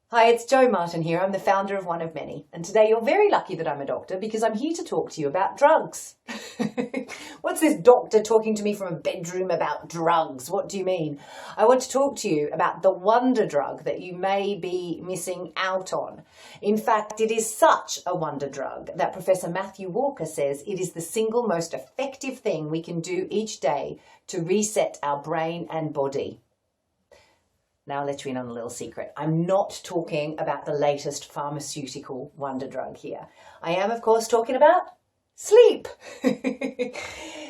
Hi, it's Jo Martin here. I'm the founder of One of Many. And today you're very lucky that I'm a doctor because I'm here to talk to you about drugs. What's this doctor talking to me from a bedroom about drugs? What do you mean? I want to talk to you about the wonder drug that you may be missing out on. In fact, it is such a wonder drug that Professor Matthew Walker says it is the single most effective thing we can do each day to reset our brain and body. Now I'll let you in on a little secret. I'm not talking about the latest pharmaceutical wonder drug here. I am, of course, talking about sleep.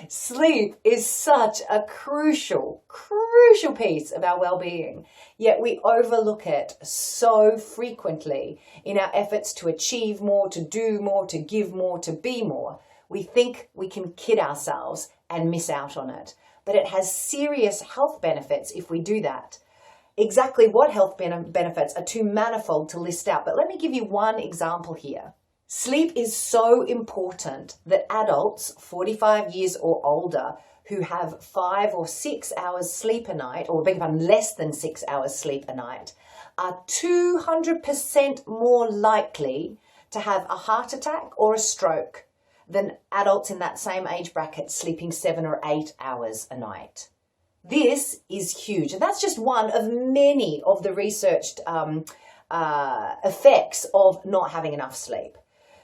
Sleep is such a crucial piece of our well-being, yet we overlook it so frequently in our efforts to achieve more, to do more, to give more, to be more. We think we can kid ourselves and miss out on it, but it has serious health benefits if we do that. Exactly what health benefits are too manifold to list out, but let me give you one example here. Sleep is so important that adults 45 years or older who have 5 or 6 hours sleep a night, or beg your pardon, less than 6 hours sleep a night, are 200% more likely to have a heart attack or a stroke than adults in that same age bracket sleeping 7 or 8 hours a night. This is huge, and that's just one of many of the researched effects of not having enough sleep.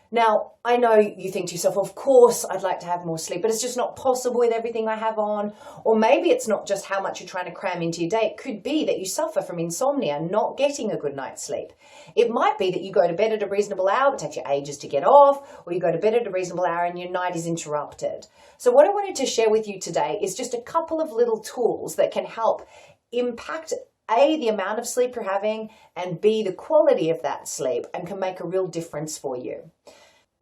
Now, I know you think to yourself, of course I'd like to have more sleep, but it's just not possible with everything I have on. Or maybe it's not just how much you're trying to cram into your day. It could be that you suffer from insomnia, not getting a good night's sleep. It might be that you go to bed at a reasonable hour, but it takes you ages to get off, or you go to bed at a reasonable hour and your night is interrupted. So what I wanted to share with you today is just a couple of little tools that can help impact A, the amount of sleep you're having, and B, the quality of that sleep, and can make a real difference for you.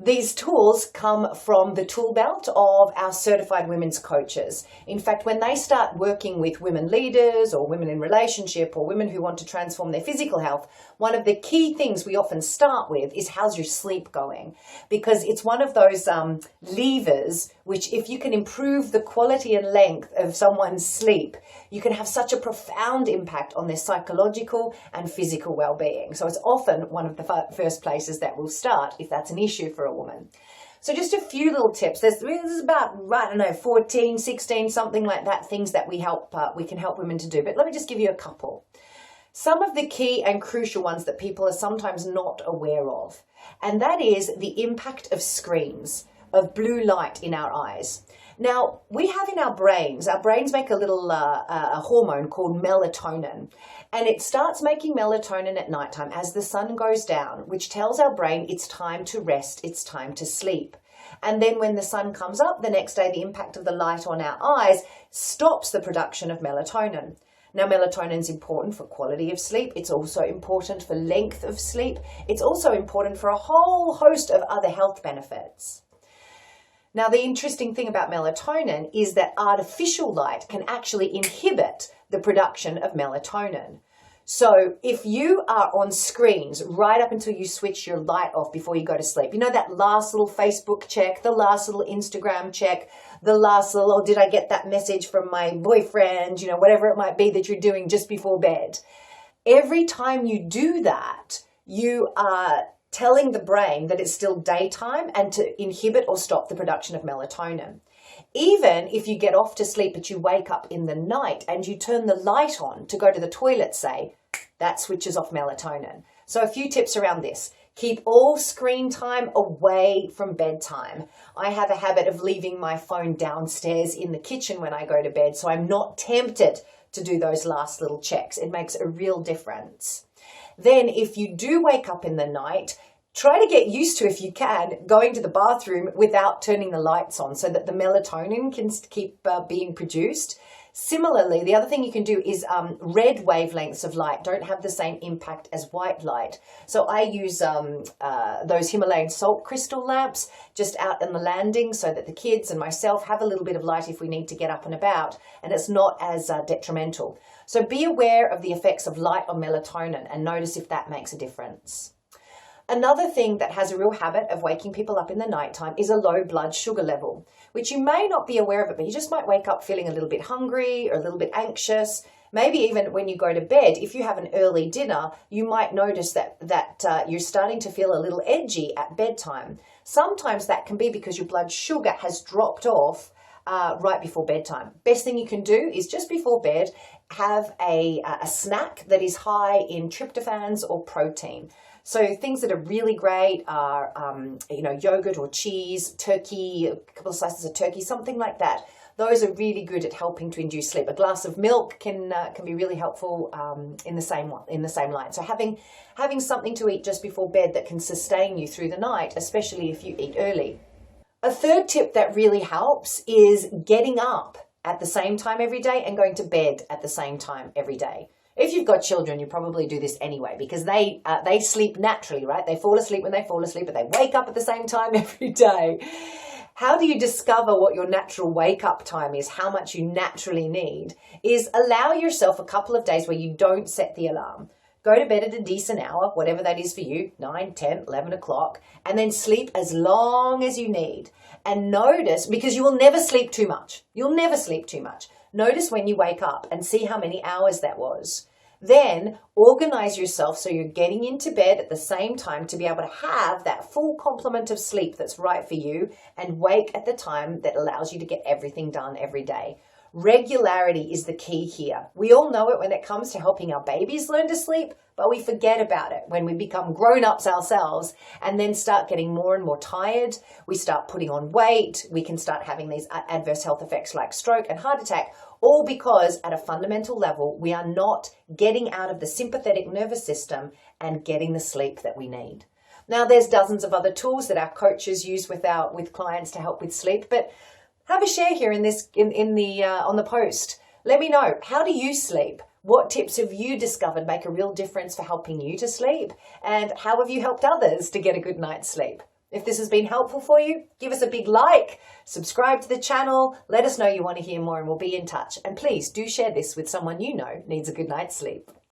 These tools come from the tool belt of our certified women's coaches. In fact, when they start working with women leaders or women in relationship or women who want to transform their physical health, one of the key things we often start with is how's your sleep going? Because it's one of those levers which, if you can improve the quality and length of someone's sleep, you can have such a profound impact on their psychological and physical well-being. So it's often one of the first places that we'll start if that's an issue for a woman. So just a few little tips. There's about, 14, 16, something like that, things that we can help women to do. But let me just give you a couple. Some of the key and crucial ones that people are sometimes not aware of, and that is the impact of screens, of blue light in our eyes. Now, we have in our brains make a little a hormone called melatonin, and it starts making melatonin at nighttime as the sun goes down, which tells our brain it's time to rest, it's time to sleep. And then when the sun comes up the next day, the impact of the light on our eyes stops the production of melatonin. Now, melatonin is important for quality of sleep. It's also important for length of sleep. It's also important for a whole host of other health benefits. Now, the interesting thing about melatonin is that artificial light can actually inhibit the production of melatonin. So if you are on screens right up until you switch your light off before you go to sleep, you know, that last little Facebook check, the last little Instagram check, the last little, oh, did I get that message from my boyfriend, whatever it might be that you're doing just before bed. Every time you do that, you are telling the brain that it's still daytime and to inhibit or stop the production of melatonin. Even if you get off to sleep but you wake up in the night and you turn the light on to go to the toilet, say, that switches off melatonin. So a few tips around this. Keep all screen time away from bedtime. I have a habit of leaving my phone downstairs in the kitchen when I go to bed, so I'm not tempted to do those last little checks. It makes a real difference. Then if you do wake up in the night, try to get used to, if you can, going to the bathroom without turning the lights on so that the melatonin can keep being produced. Similarly, the other thing you can do is red wavelengths of light don't have the same impact as white light. So I use those Himalayan salt crystal lamps just out in the landing so that the kids and myself have a little bit of light if we need to get up and about, and it's not as detrimental. So be aware of the effects of light on melatonin and notice if that makes a difference. Another thing that has a real habit of waking people up in the nighttime is a low blood sugar level, which you may not be aware of it, but you just might wake up feeling a little bit hungry or a little bit anxious. Maybe even when you go to bed, if you have an early dinner, you might notice that you're starting to feel a little edgy at bedtime. Sometimes that can be because your blood sugar has dropped off right before bedtime. Best thing you can do is just before bed, have a snack that is high in tryptophans or protein. So things that are really great are, yogurt or cheese, turkey, a couple of slices of turkey, something like that. Those are really good at helping to induce sleep. A glass of milk can be really helpful in the same line. So having something to eat just before bed that can sustain you through the night, especially if you eat early. A third tip that really helps is getting up at the same time every day and going to bed at the same time every day. If you've got children, you probably do this anyway because they sleep naturally, right? They fall asleep when they fall asleep, but they wake up at the same time every day. How do you discover what your natural wake-up time is, how much you naturally need, is allow yourself a couple of days where you don't set the alarm. Go to bed at a decent hour, whatever that is for you, 9, 10, 11 o'clock, and then sleep as long as you need. And notice, because you will never sleep too much. You'll never sleep too much. Notice when you wake up and see how many hours that was. Then organize yourself so you're getting into bed at the same time to be able to have that full complement of sleep that's right for you and wake at the time that allows you to get everything done every day. Regularity is the key here. We all know it when it comes to helping our babies learn to sleep, but we forget about it when we become grown-ups ourselves and then start getting more and more tired. We start putting on weight. We can start having these adverse health effects like stroke and heart attack, all because at a fundamental level, we are not getting out of the sympathetic nervous system and getting the sleep that we need. Now, there's dozens of other tools that our coaches use with clients to help with sleep, but have a share here on the post. Let me know, how do you sleep? What tips have you discovered make a real difference for helping you to sleep? And how have you helped others to get a good night's sleep? If this has been helpful for you, give us a big like, subscribe to the channel, let us know you want to hear more and we'll be in touch. And please do share this with someone you know needs a good night's sleep.